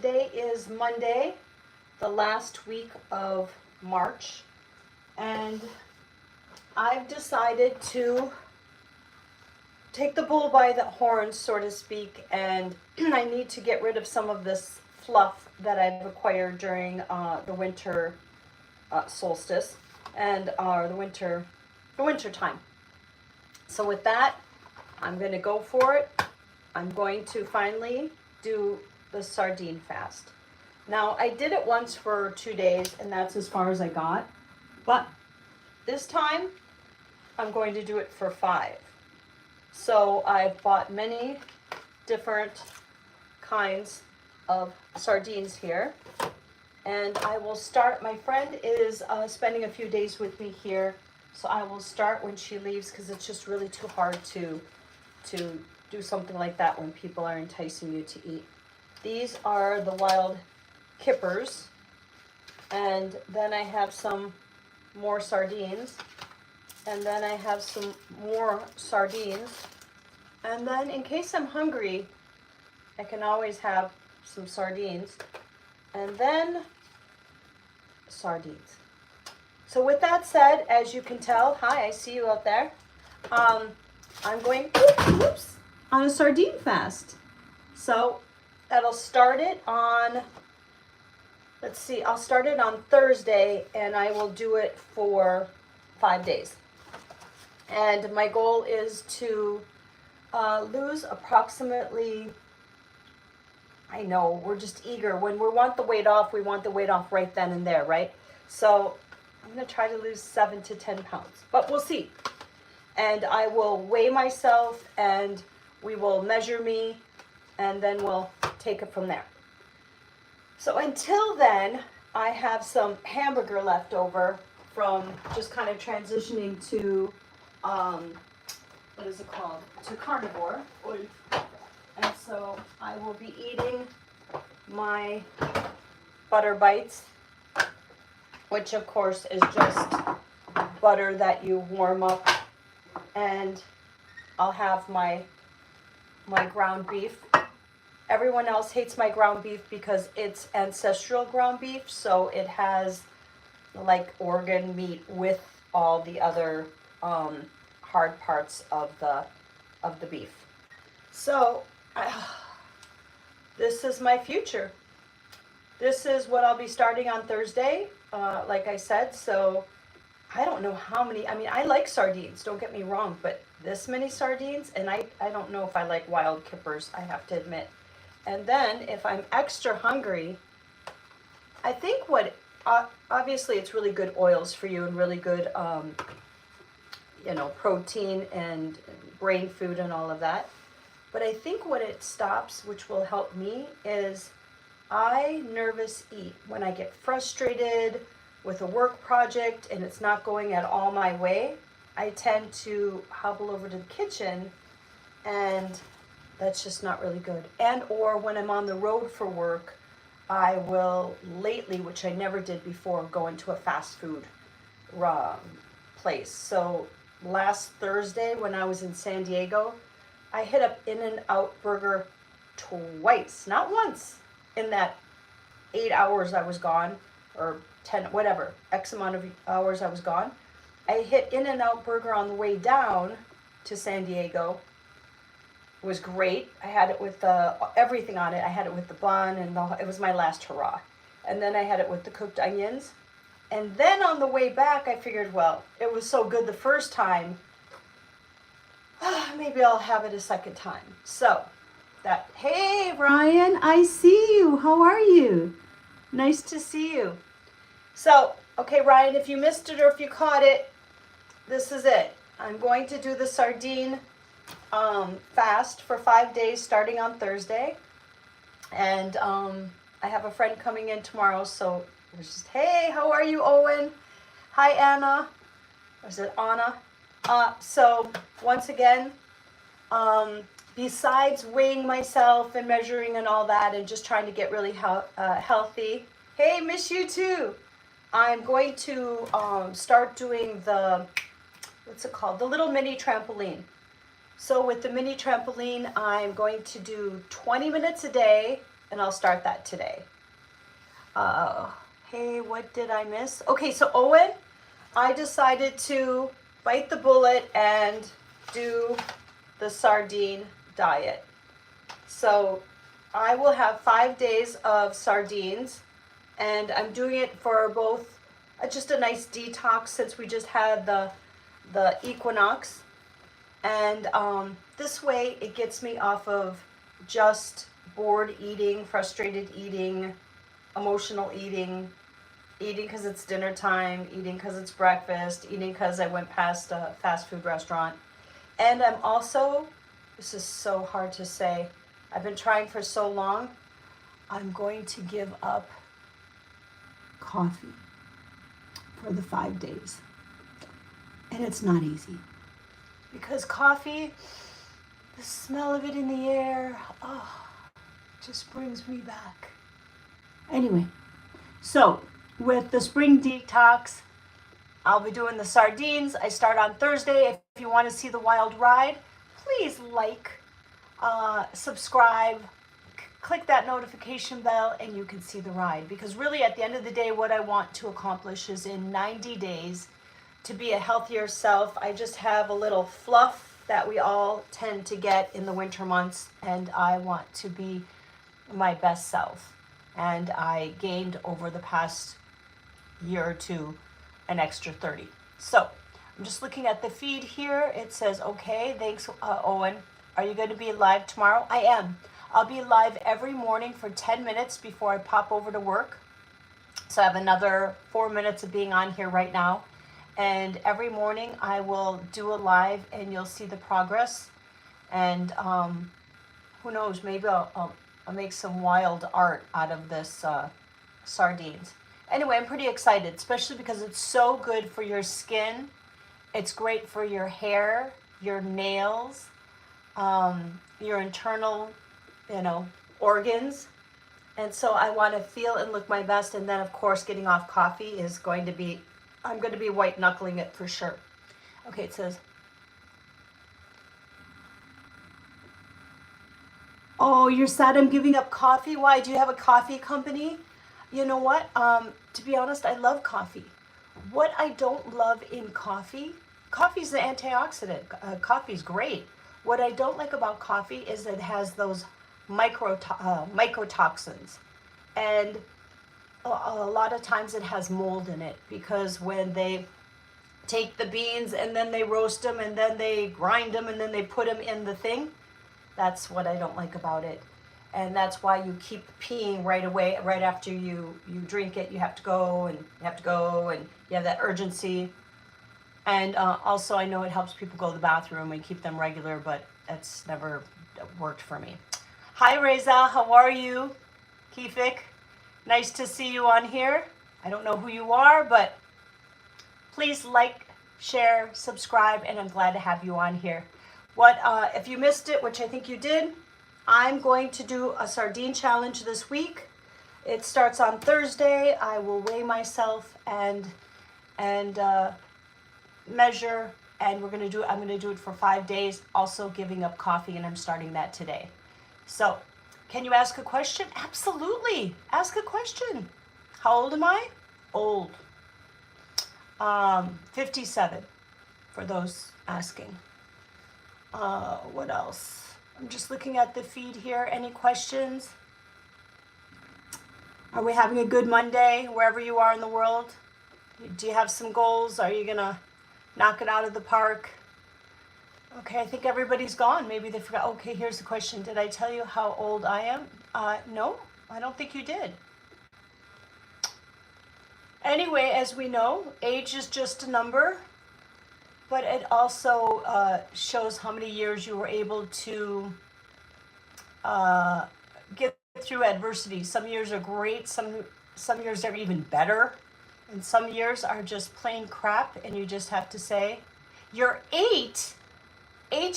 Today is Monday, the last week of March, and I've decided to take the bull by the horns, so to speak, and I need to get rid of some of this fluff that I've acquired during the winter solstice and the winter time. So with that, I'm going to go for it. I'm going to finally do the sardine fast. Now, I did it once for 2 days, and that's as far as I got. But this time, I'm going to do it for 5. So I've bought many different kinds of sardines here. And I will start, my friend is spending a few days with me here. So I will start when she leaves because it's just really too hard to do something like that when people are enticing you to eat. These are the wild kippers. And then I have some more sardines. And then I have some more sardines. And then in case I'm hungry, I can always have some sardines. And then sardines. So with that said, as you can tell, hi, I see you out there. I'm going on a sardine fast. So that'll start it on, let's see, I'll start it on Thursday and I will do it for 5 days. And my goal is to lose approximately, I know, we're just eager. When we want the weight off, we want the weight off right then and there, right? So I'm going to try to lose 7 to 10 pounds, but we'll see. And I will weigh myself and we will measure me and then we'll take it from there. So until then, I have some hamburger left over from just kind of transitioning to, what is it called? To carnivore. And so I will be eating my butter bites, which of course is just butter that you warm up. And I'll have my ground beef. Everyone else hates my ground beef because it's ancestral ground beef, so it has like organ meat with all the other hard parts of the beef. So this is my future. This is what I'll be starting on Thursday, like I said. So I don't know how many, I mean, I like sardines, don't get me wrong, but this many sardines, and I don't know if I like wild kippers, I have to admit. And then if I'm extra hungry, I think obviously it's really good oils for you and really good, protein and brain food and all of that. But I think what it stops, which will help me, is I nervous eat. When I get frustrated with a work project and it's not going at all my way, I tend to hobble over to the kitchen, and that's just not really good. And or when I'm on the road for work, I will lately, which I never did before, go into a fast food place. So last Thursday when I was in San Diego, I hit up In-N-Out Burger twice, not once, in that 8 hours I was gone, or 10, whatever, X amount of hours I was gone. I hit In-N-Out Burger on the way down to San Diego. It was great. I had it with everything on it. I had it with the bun, and it was my last hurrah. And then I had it with the cooked onions. And then on the way back, I figured, well, it was so good the first time, maybe I'll have it a second time. So hey, Ryan, I see you. How are you? Nice to see you. So, okay, Ryan, if you missed it or if you caught it, this is it. I'm going to do the sardine fast for 5 days starting on Thursday. And I have a friend coming in tomorrow, so it's just, hey, how are you, Owen? Hi, Anna. Or is it Anna? So once again, besides weighing myself and measuring and all that and just trying to get really healthy, hey, miss you too. I'm going to start doing what's it called? The little mini trampoline. So with the mini trampoline, I'm going to do 20 minutes a day and I'll start that today. Hey, what did I miss? Okay, so Owen, I decided to bite the bullet and do the sardine diet. So I will have 5 days of sardines, and I'm doing it for both just a nice detox since we just had the equinox, and this way it gets me off of just bored eating, frustrated eating, emotional eating, eating because it's dinner time, eating because it's breakfast, eating because I went past a fast food restaurant. And I'm also, this is so hard to say, I've been trying for so long, I'm going to give up coffee for the 5 days. And it's not easy. Because coffee, the smell of it in the air, oh, just brings me back. Anyway, so with the spring detox, I'll be doing the sardines. I start on Thursday. If you want to see the wild ride, please like, subscribe, click that notification bell, and you can see the ride. Because really, at the end of the day, what I want to accomplish is in 90 days to be a healthier self. I just have a little fluff that we all tend to get in the winter months, and I want to be my best self. And I gained over the past year or two an extra 30. So I'm just looking at the feed here. It says, okay, thanks, Owen. Are you going to be live tomorrow? I am. I'll be live every morning for 10 minutes before I pop over to work. So I have another 4 minutes of being on here right now. And every morning I will do a live and you'll see the progress. And who knows, maybe I'll make some wild art out of this sardines. Anyway, I'm pretty excited, especially because it's so good for your skin. It's great for your hair, your nails, your internal, organs. And so I want to feel and look my best. And then, of course, getting off coffee is going to be, I'm going to be white knuckling it for sure. Okay, it says, oh, you're sad I'm giving up coffee? Why? Do you have a coffee company? You know what? To be honest, I love coffee. What I don't love in coffee is an antioxidant. Coffee's great. What I don't like about coffee is it has those mycotoxins. And a lot of times it has mold in it because when they take the beans and then they roast them and then they grind them and then they put them in the thing, that's what I don't like about it. And that's why you keep peeing right away, right after you drink it. You have to go and you have that urgency. And also I know it helps people go to the bathroom and keep them regular, but that's never worked for me. Hi Reza, how are you? Kefik, nice to see you on here. I don't know who you are, but please like, share, subscribe, and I'm glad to have you on here. If you missed it, which I think you did, I'm going to do a sardine challenge this week. It starts on Thursday. I will weigh myself and measure, and I'm going to do it for 5 days, also giving up coffee, and I'm starting that today. So, can you ask a question? Absolutely. Ask a question. How old am I? Old. 57, for those asking. What else? I'm just looking at the feed here. Any questions? Are we having a good Monday wherever you are in the world? Do you have some goals? Are you going to knock it out of the park? Okay, I think everybody's gone. Maybe they forgot. Okay, here's the question. Did I tell you how old I am? No, I don't think you did. Anyway, as we know, age is just a number, but it also shows how many years you were able to get through adversity. Some years are great, some years are even better, and some years are just plain crap, and you just have to say, you're 8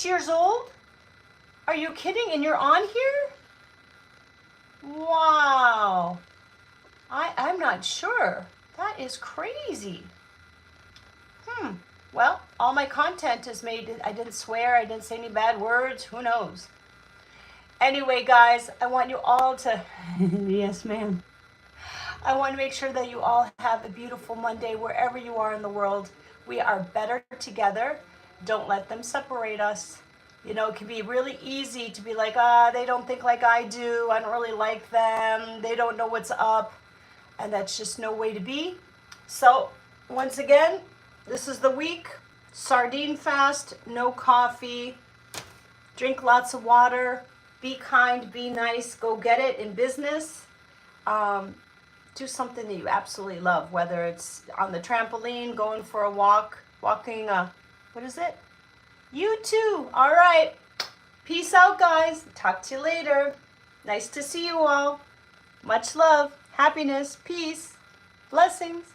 years old? Are you kidding? And you're on here? Wow. I'm not sure. That is crazy. Well, all my content is made, I didn't swear, I didn't say any bad words, who knows? Anyway, guys, I want you all to, yes, ma'am. I want to make sure that you all have a beautiful Monday wherever you are in the world. We are better together. Don't let them separate us. You know, it can be really easy to be like, they don't think like I do. I don't really like them. They don't know what's up. And that's just no way to be. So, once again, this is the week. Sardine fast, no coffee. Drink lots of water. Be kind, be nice. Go get it in business. Do something that you absolutely love, whether it's on the trampoline, going for a walk, walking, what is it? You too. All right. Peace out, guys. Talk to you later. Nice to see you all. Much love, happiness, peace, blessings.